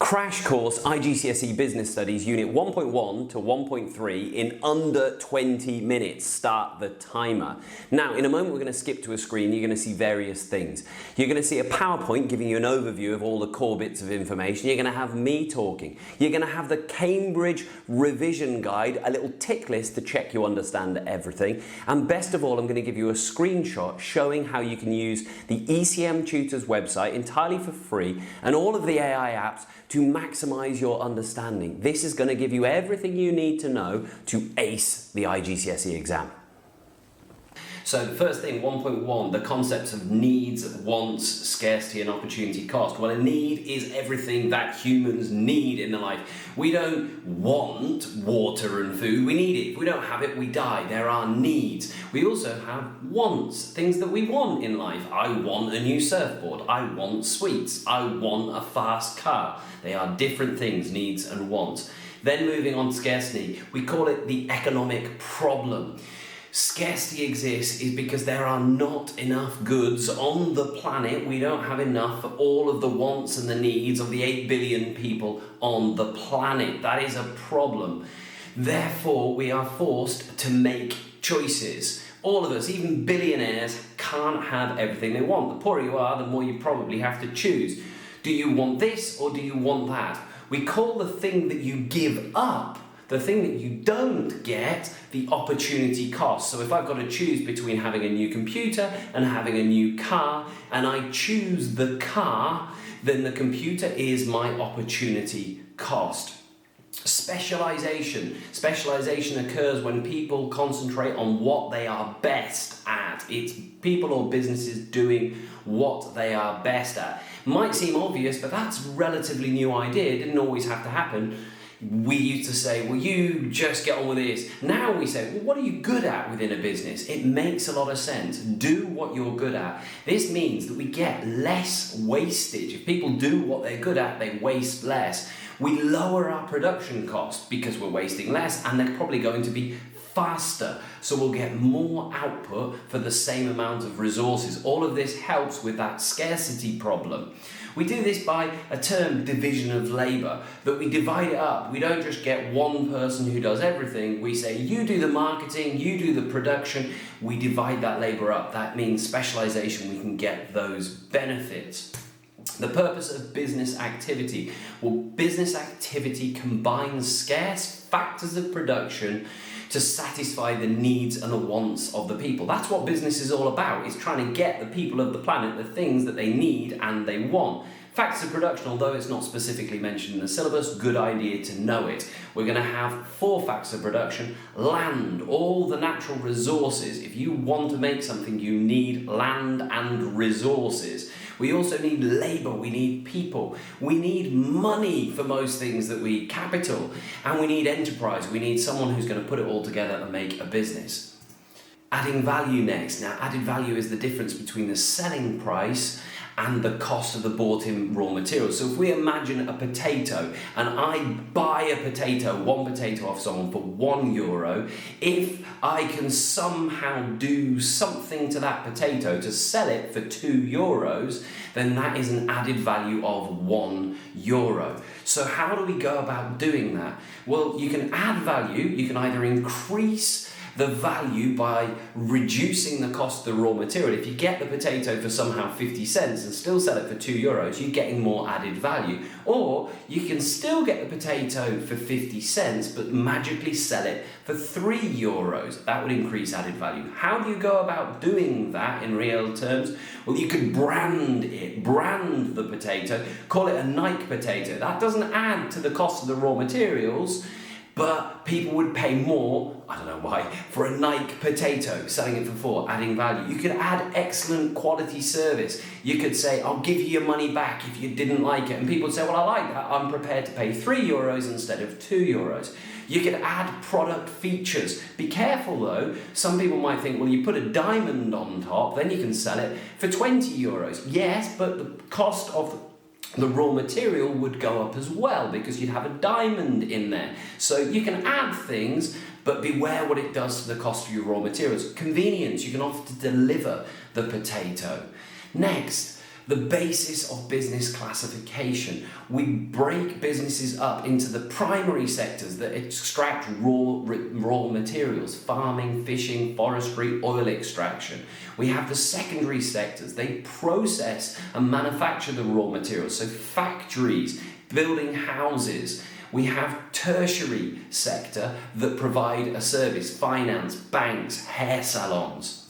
Crash course IGCSE Business Studies Unit 1.1 to 1.3 in under 20 minutes. Start the timer. Now, in a moment we're going to skip to a screen. You're going to see various things. You're going to see a PowerPoint giving you an overview of all the core bits of information. You're going to have me talking. You're going to have the Cambridge revision guide, a little tick list to check you understand everything. And best of all, I'm going to give you a screenshot showing how you can use the ECM Tutors website entirely for free and all of the AI apps to maximize your understanding. This is going to give you everything you need to know to ace the IGCSE exam. So the first thing, 1.1, the concepts of needs, wants, scarcity and opportunity cost. Well, a need is everything that humans need in their life. We don't want water and food, we need it. If we don't have it, we die. There are needs. We also have wants, things that we want in life. I want a new surfboard. I want sweets. I want a fast car. They are different things, needs and wants. Then moving on to scarcity, we call it the economic problem. Scarcity exists is because there are not enough goods on the planet. We don't have enough for all of the wants and the needs of the 8 billion people on the planet. That is a problem. Therefore, we are forced to make choices. All of us, even billionaires, can't have everything they want. The poorer you are, the more you probably have to choose. Do you want this or do you want that? We call the thing that you give up, the thing that you don't get, the opportunity cost. So if I've got to choose between having a new computer and having a new car, and I choose the car, then the computer is my opportunity cost. Specialisation. Specialisation occurs when people concentrate on what they are best at. It's people or businesses doing what they are best at. Might seem obvious, but that's a relatively new idea. It didn't always have to happen. We used to say, well, you just get on with this. Now we say, well, what are you good at within a business? It makes a lot of sense. Do what you're good at. This means that we get less wastage. If people do what they're good at, they waste less. We lower our production costs because we're wasting less, and they're probably going to be faster. So we'll get more output for the same amount of resources. All of this helps with that scarcity problem. We do this by a term, division of labour, that we divide it up. We don't just get one person who does everything. We say, you do the marketing, you do the production. We divide that labour up. That means specialisation. We can get those benefits. The purpose of business activity. Well, business activity combines scarce factors of production to satisfy the needs and the wants of the people. That's what business is all about. It's trying to get the people of the planet the things that they need and they want. Factors of production, although it's not specifically mentioned in the syllabus, good idea to know it. We're going to have 4 factors of production. Land, all the natural resources. If you want to make something, you need land and resources. We also need labour, we need people, we need money for most things that we capital, and we need enterprise. We need someone who's going to put it all together and make a business. Adding value next. Now, added value is the difference between the selling price and the cost of the bought-in raw materials. So if we imagine a potato and I buy a potato, one potato off someone for €1, if I can somehow do something to that potato to sell it for €2, then that is an added value of €1. So how do we go about doing that? Well, you can add value. You can either increase the value by reducing the cost of the raw material. If you get the potato for somehow 50 cents and still sell it for €2, you're getting more added value. Or you can still get the potato for 50 cents but magically sell it for €3. That would increase added value. How do you go about doing that in real terms? Well, you could brand it, brand the potato, call it a Nike potato. That doesn't add to the cost of the raw materials, but people would pay more, I don't know why, for a Nike potato, selling it for 4, adding value. You could add excellent quality service. You could say, I'll give you your money back if you didn't like it. And people would say, well, I like that. I'm prepared to pay €3 instead of €2. You could add product features. Be careful though. Some people might think, well, you put a diamond on top, then you can sell it for €20. Yes, but the cost of the raw material would go up as well because you'd have a diamond in there. So you can add things, but beware what it does to the cost of your raw materials. Convenience, you can offer to deliver the potato. Next, The basis of business classification. We break businesses up into the primary sectors that extract raw materials, farming, fishing, forestry, oil extraction. We have the secondary sectors. They process and manufacture the raw materials, so factories, building houses. We have tertiary sector that provide a service, finance, banks, hair salons.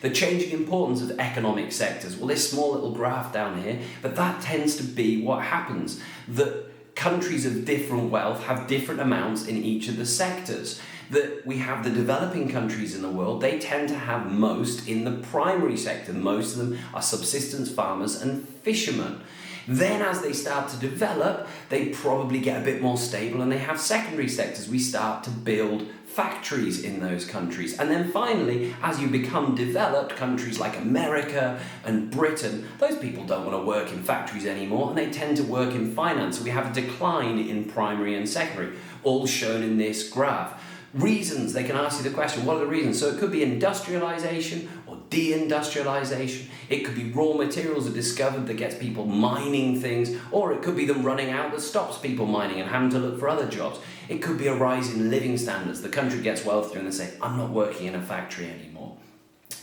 The changing importance of economic sectors. Well, this small little graph down here, but that tends to be what happens. That countries of different wealth have different amounts in each of the sectors. That we have the developing countries in the world, they tend to have most in the primary sector. Most of them are subsistence farmers and fishermen. Then as they start to develop, they probably get a bit more stable and they have secondary sectors. We start to build factories in those countries. And then finally, as you become developed, countries like America and Britain, those people don't want to work in factories anymore and they tend to work in finance. So we have a decline in primary and secondary, all shown in this graph. Reasons, they can ask you the question, what are the reasons? So it could be industrialization or deindustrialization. It could be raw materials are discovered that gets people mining things, or it could be them running out that stops people mining and having to look for other jobs. It could be a rise in living standards. The country gets wealthier and they say, I'm not working in a factory anymore.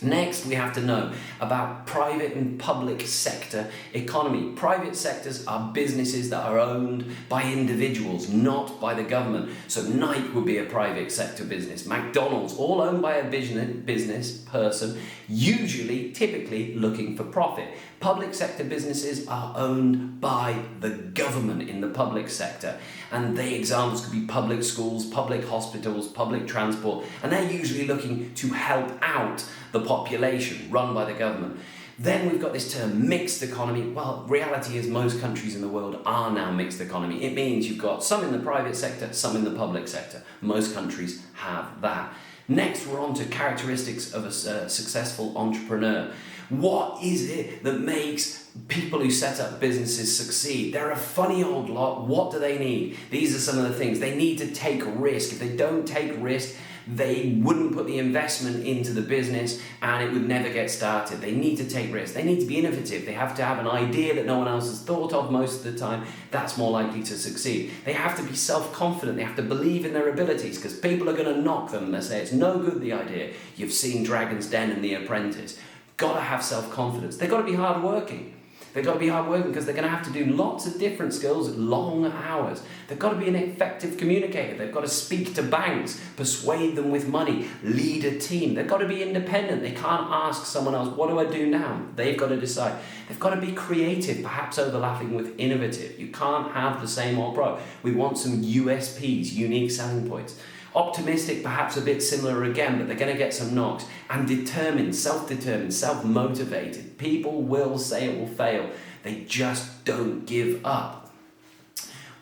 Next, we have to know about private and public sector economy. Private sectors are businesses that are owned by individuals, not by the government. So Nike would be a private sector business. McDonald's, all owned by a business person, typically looking for profit. Public sector businesses are owned by the government in the public sector. And the examples could be public schools, public hospitals, public transport, and they're usually looking to help out the population run by the government. Then we've got this term mixed economy. Well, reality is most countries in the world are now mixed economy. It means you've got some in the private sector, some in the public sector. Most countries have that. Next, we're on to characteristics of a successful entrepreneur. What is it that makes people who set up businesses succeed? They're a funny old lot. What do they need? These are some of the things. They need to take risk. If they don't take risk, they wouldn't put the investment into the business and it would never get started. They need to take risks. They need to be innovative. They have to have an idea that no one else has thought of most of the time. That's more likely to succeed. They have to be self-confident. They have to believe in their abilities because people are going to knock them and they say it's no good, the idea. You've seen Dragon's Den and The Apprentice. Got to have self-confidence. They've got to be hard-working. They've got to be hard-working because they're going to have to do lots of different skills, long hours. They've got to be an effective communicator. They've got to speak to banks, persuade them with money, lead a team. They've got to be independent. They can't ask someone else, what do I do now? They've got to decide. They've got to be creative, perhaps overlapping with innovative. You can't have the same old product. We want some USPs, unique selling points. Optimistic, perhaps a bit similar again, but they're going to get some knocks. And determined, self-motivated. People will say it will fail. They just don't give up.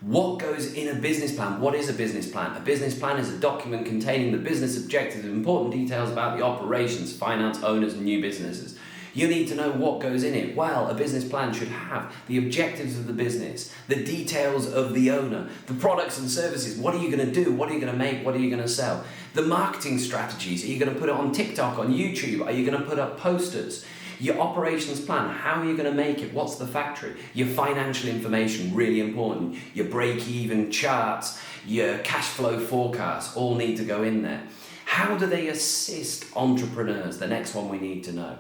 What goes in a business plan? What is a business plan? A business plan is a document containing the business objectives and important details about the operations, finance, owners, and new businesses. You need to know what goes in it. Well, a business plan should have the objectives of the business, the details of the owner, the products and services. What are you going to do? What are you going to make? What are you going to sell? The marketing strategies. Are you going to put it on TikTok, on YouTube? Are you going to put up posters? Your operations plan. How are you going to make it? What's the factory? Your financial information, really important. Your break-even charts, your cash flow forecasts all need to go in there. How do they assist entrepreneurs? The next one we need to know.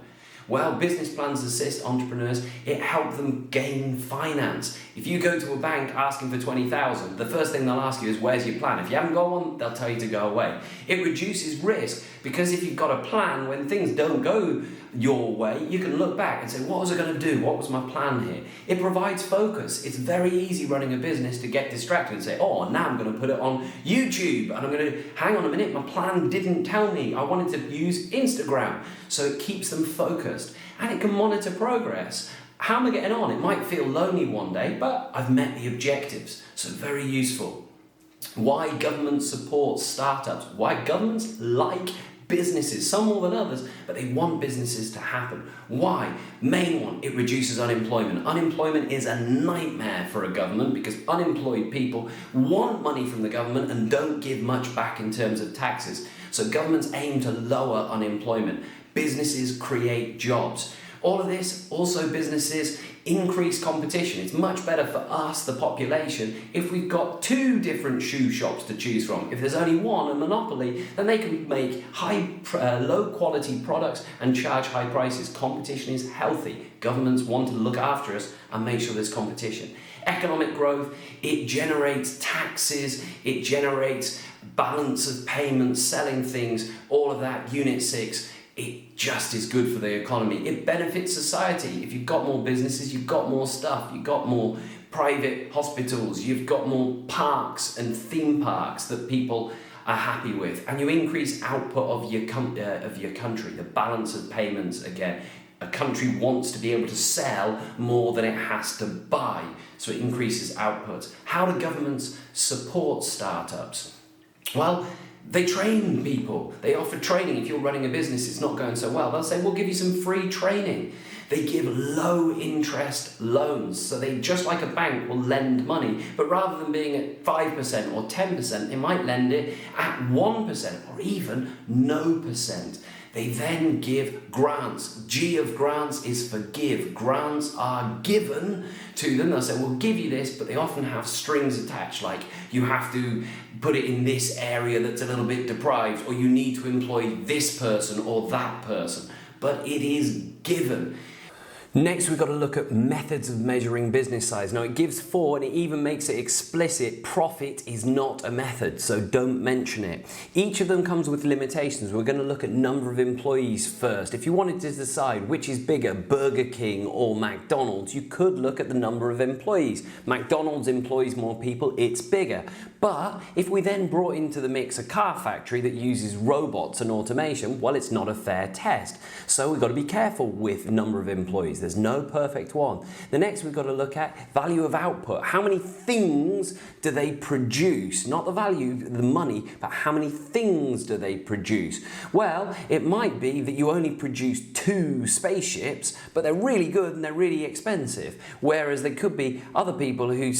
Well, business plans assist entrepreneurs. It helps them gain finance. If you go to a bank asking for 20,000, the first thing they'll ask you is, where's your plan? If you haven't got one, they'll tell you to go away. It reduces risk because if you've got a plan, when things don't go your way, you can look back and say, what was I going to do? What was my plan here? It provides focus. It's very easy running a business to get distracted and say, oh, now I'm going to put it on YouTube and I'm going to, hang on a minute, my plan didn't tell me. I wanted to use Instagram. So it keeps them focused and it can monitor progress. How am I getting on? It might feel lonely one day, but I've met the objectives. So very useful. Why government supports startups? Why governments like businesses, some more than others, but they want businesses to happen. Why? Main one, it reduces unemployment. Unemployment is a nightmare for a government because unemployed people want money from the government and don't give much back in terms of taxes. So governments aim to lower unemployment. Businesses create jobs. All of this, also businesses, increase competition. It's much better for us, the population, if we've got 2 different shoe shops to choose from. If there's only one, a monopoly, then they can make low quality products and charge high prices. Competition is healthy. Governments want to look after us and make sure there's competition. Economic growth, it generates taxes, it generates balance of payments, selling things, all of that, Unit 6. It just is good for the economy. It benefits society. If you've got more businesses, you've got more stuff, you've got more private hospitals, you've got more parks and theme parks that people are happy with, and you increase output of your country, the balance of payments again. A country wants to be able to sell more than it has to buy, so it increases output. How do governments support startups? Well, they train people. They offer training. If you're running a business, it's not going so well, they'll say, we'll give you some free training. They give low interest loans. So they, just like a bank, will lend money, but rather than being at 5% or 10%, they might lend it at 1% or even no percent. They then give grants. G of grants is for give. Grants are given to them. They'll say, we'll give you this, but they often have strings attached, like you have to put it in this area that's a little bit deprived, or you need to employ this person or that person. But it is given. Next, we've got to look at methods of measuring business size. Now, it gives 4 and it even makes it explicit. Profit is not a method, so don't mention it. Each of them comes with limitations. We're going to look at number of employees first. If you wanted to decide which is bigger, Burger King or McDonald's, you could look at the number of employees. McDonald's employs more people, it's bigger. But if we then brought into the mix a car factory that uses robots and automation, well, it's not a fair test. So we've got to be careful with number of employees. There's no perfect one. The next we've got to look at value of output. How many things do they produce? Not the value, the money, but how many things do they produce? Well, it might be that you only produce 2 spaceships, but they're really good and they're really expensive. Whereas there could be other people who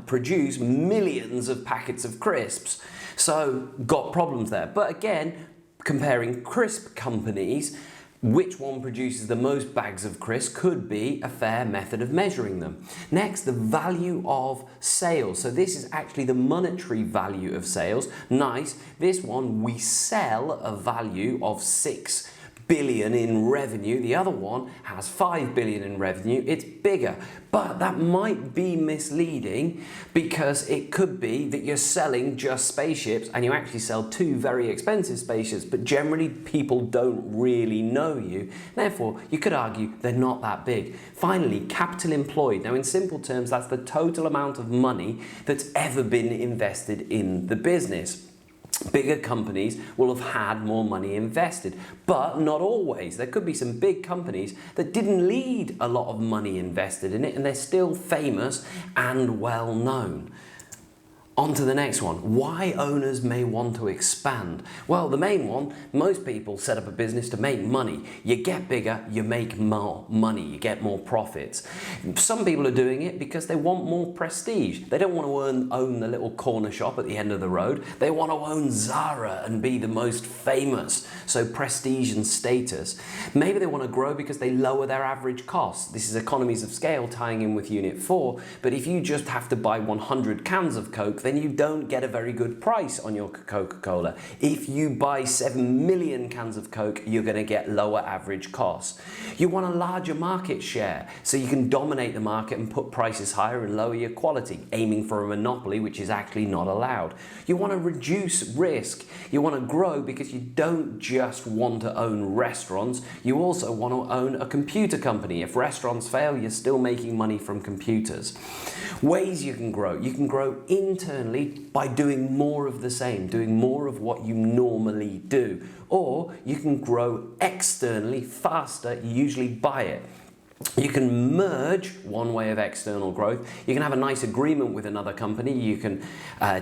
produce millions of packets of crisps. So got problems there. But again, comparing crisp companies, which one produces the most bags of crisps could be a fair method of measuring them. Next, the value of sales. So this is actually the monetary value of sales. Nice. This one, we sell a value of 6 billion in revenue. The other one has 5 billion in revenue. It's bigger, but that might be misleading because it could be that you're selling just spaceships and you actually sell 2 very expensive spaceships, but generally people don't really know you. Therefore, you could argue they're not that big. Finally, capital employed. Now, in simple terms, that's the total amount of money that's ever been invested in the business. Bigger companies will have had more money invested, but not always. There could be some big companies that didn't need a lot of money invested in it and they're still famous and well known. On to the next one. Why owners may want to expand. Well, the main one, most people set up a business to make money. You get bigger, you make more money, you get more profits. Some people are doing it because they want more prestige. They don't want to own the little corner shop at the end of the road. They want to own Zara and be the most famous. So prestige and status. Maybe they want to grow because they lower their average costs. This is economies of scale tying in with Unit 4. But if you just have to buy 100 cans of Coke, then you don't get a very good price on your Coca-Cola. If you buy 7 million cans of Coke, you're going to get lower average costs. You want a larger market share so you can dominate the market and put prices higher and lower your quality, aiming for a monopoly, which is actually not allowed. You want to reduce risk. You want to grow because you don't just want to own restaurants, you also want to own a computer company. If restaurants fail, you're still making money from computers. Ways you can grow. You can grow internally by doing more of the same, doing more of what you normally do. Or you can grow externally faster, usually by it. You can merge, one way of external growth. You can have a nice agreement with another company. You can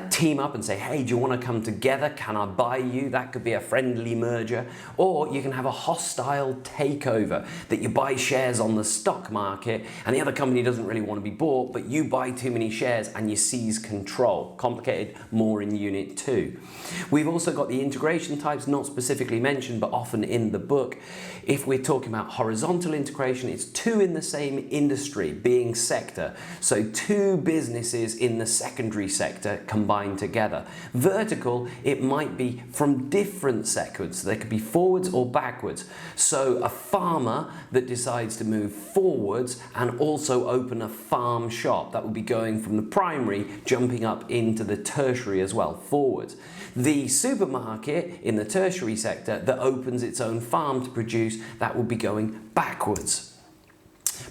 team up and say, hey, do you want to come together? Can I buy you? That could be a friendly merger. Or you can have a hostile takeover, that you buy shares on the stock market and the other company doesn't really want to be bought, but you buy too many shares and you seize control. Complicated, more in Unit 2. We've also got the integration types, not specifically mentioned, but often in the book. If we're talking about horizontal integration, it's two in the same industry, being sector. So two businesses in the secondary sector combined together. Vertical, it might be from different sectors. So they could be forwards or backwards. So a farmer that decides to move forwards and also open a farm shop, that would be going from the primary, jumping up into the tertiary as well, forwards. The supermarket in the tertiary sector that opens its own farm to produce, that will be going backwards.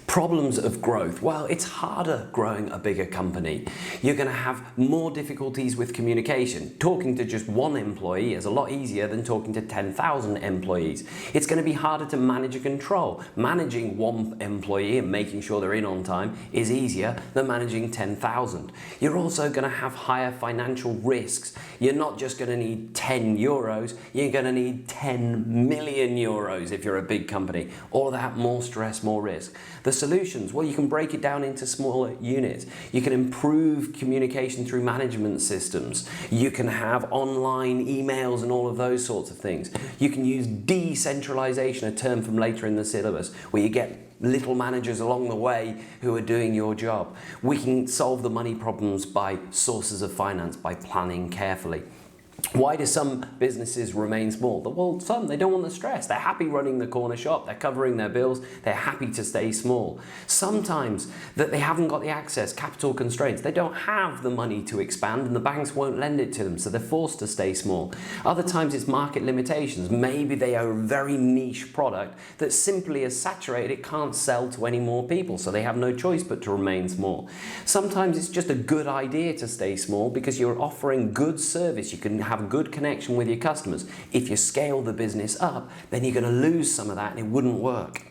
Problems of growth. Well, it's harder growing a bigger company. You're going to have more difficulties with communication. Talking to just one employee is a lot easier than talking to 10,000 employees. It's going to be harder to manage and control. Managing one employee and making sure they're in on time is easier than managing 10,000. You're also going to have higher financial risks. You're not just going to need 10 euros, you're going to need 10 million euros if you're a big company. All of that, more stress, more risk. The solutions, well, you can break it down into smaller units. You can improve communication through management systems. You can have online emails and all of those sorts of things. You can use decentralization, a term from later in the syllabus, where you get little managers along the way who are doing your job. We can solve the money problems by sources of finance, by planning carefully. Why do some businesses remain small? Well, some, they don't want the stress. They're happy running the corner shop. They're covering their bills. They're happy to stay small. Sometimes that they haven't got the access, capital constraints. They don't have the money to expand and the banks won't lend it to them, so they're forced to stay small. Other times it's market limitations. Maybe they are a very niche product that simply is saturated. It can't sell to any more people, so they have no choice but to remain small. Sometimes it's just a good idea to stay small because you're offering good service. You can have a good connection with your customers. If you scale the business up, then you're going to lose some of that and it wouldn't work.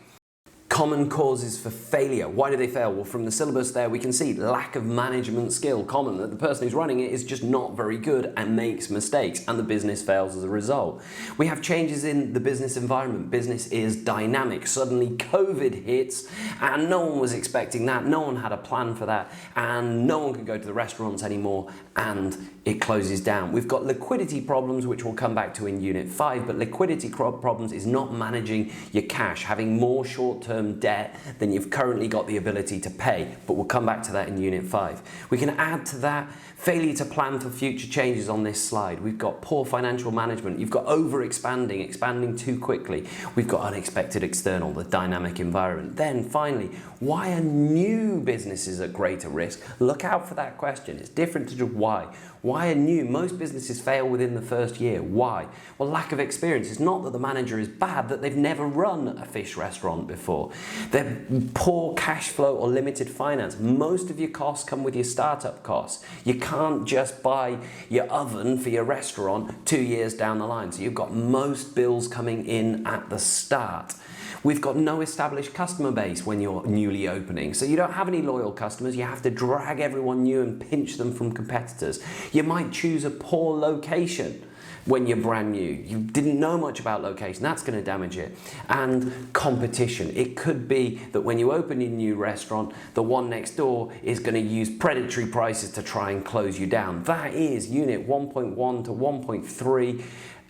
Common causes for failure. Why do they fail? Well, from the syllabus there we can see lack of management skill. Common, that the person who's running it is just not very good and makes mistakes and the business fails as a result. We have changes in the business environment. Business is dynamic. Suddenly COVID hits and no one was expecting that. No one had a plan for that and no one can go to the restaurants anymore and it closes down. We've got liquidity problems, which we'll come back to in Unit 5, but liquidity problems is not managing your cash, having more short-term debt than you've currently got the ability to pay, but we'll come back to that in Unit 5. We can add to that failure to plan for future changes on this slide. We've got poor financial management. You've got over-expanding, expanding too quickly. We've got unexpected external, the dynamic environment. Then finally, why are new businesses at greater risk? Look out for that question. It's different to just why. Why are new? Most businesses fail within the first year. Why? Well, lack of experience. It's not that the manager is bad, that they've never run a fish restaurant before. They're poor cash flow or limited finance. Most of your costs come with your startup costs. You can't just buy your oven for your restaurant 2 years down the line. So you've got most bills coming in at the start. We've got no established customer base when you're newly opening. So you don't have any loyal customers. You have to drag everyone new and pinch them from competitors. You might choose a poor location when you're brand new. You didn't know much about location. That's going to damage it. And competition. It could be that when you open your new restaurant, the one next door is going to use predatory prices to try and close you down. That is Unit 1.1 to 1.3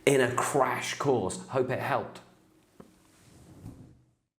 in a crash course. Hope it helped.